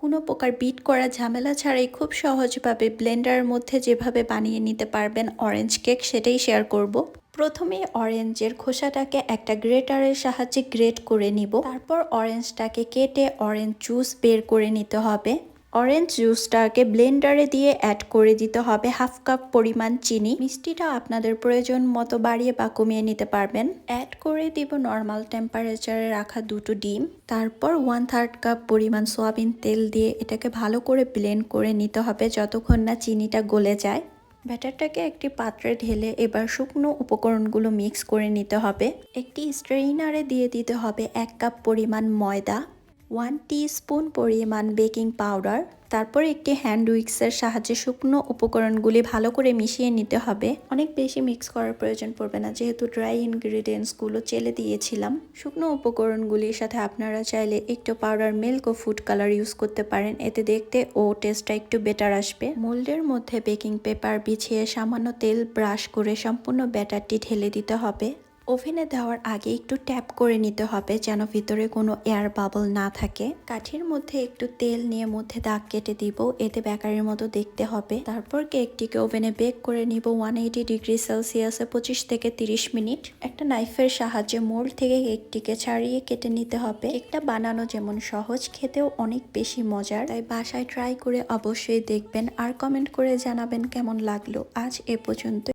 কোনো প্রকার বিট করা ঝামেলা ছাড়াই খুব সহজভাবে ব্লেন্ডারের মধ্যে যেভাবে বানিয়ে নিতে পারবেন অরেঞ্জ কেক সেটাই শেয়ার করব। প্রথমে অরেঞ্জের খোসাটাকে একটা গ্রেটারের সাহায্যে গ্রেট করে নিব। তারপর অরেঞ্জটাকে কেটে অরেঞ্জ জুস বের করে নিতে হবে। অরেঞ্জ জুসটাকে ব্লেন্ডারে দিয়ে অ্যাড করে দিতে হবে হাফ কাপ পরিমাণ চিনি। মিষ্টিটা আপনাদের প্রয়োজন মতো বাড়িয়ে বা কমিয়ে নিতে পারবেন। অ্যাড করে দিব নর্মাল টেম্পারেচারে রাখা দুটো ডিম। তারপর 1/3 কাপ পরিমাণ সয়াবিন তেল দিয়ে এটাকে ভালো করে ব্লেন্ড করে নিতে হবে যতক্ষণ না চিনিটা গলে যায়। ব্যাটারটাকে একটি পাত্রে ঢেলে এবার শুকনো উপকরণগুলো মিক্স করে নিতে হবে। একটি স্ট্রেইনারে দিয়ে দিতে হবে 1 কাপ পরিমাণ ময়দা, 1 টিস্পুন পরিমাণ বেকিং পাউডার। তারপর একটি হ্যান্ড উইক্সের সাহায্যে শুকনো উপকরণগুলি ভালো করে মিশিয়ে নিতে হবে। অনেক বেশি মিক্স করার প্রয়োজন পড়বে না, যেহেতু ড্রাই ইনগ্রিডিয়েন্টসগুলো চেলে দিয়েছিলাম। শুকনো উপকরণগুলির সাথে আপনারা চাইলে একটু পাউডার মিল্ক ও ফুড কালার ইউজ করতে পারেন, এতে দেখতে ও টেস্টটা একটু বেটার আসবে। মোল্ডের মধ্যে বেকিং পেপার বিছিয়ে সামান্য তেল ব্রাশ করে সম্পূর্ণ ব্যাটারটি ঢেলে দিতে হবে। ওভেনে দেওয়ার আগে একটু ট্যাপ করে নিতে হবে যেন ভিতরে কোনো এয়ার বাবল না থাকে। কাঠির মধ্যে একটু তেল নিয়ে মধ্যে দাগ কেটে দিব, এতে বেকারির মতো দেখতে হবে। তারপর কেকটিকে ওভেনে বেক করে নিব 180 ডিগ্রি সেলসিয়াসে 25 থেকে 30 মিনিট। একটা নাইফের সাহায্যে মোল্ড থেকে কেকটিকে ছাড়িয়ে কেটে নিতে হবে। কেকটা বানানো যেমন সহজ, খেতেও অনেক বেশি মজার, তাই বাসায় ট্রাই করে অবশ্যই দেখবেন আর কমেন্ট করে জানাবেন কেমন লাগলো। আজ এ পর্যন্ত।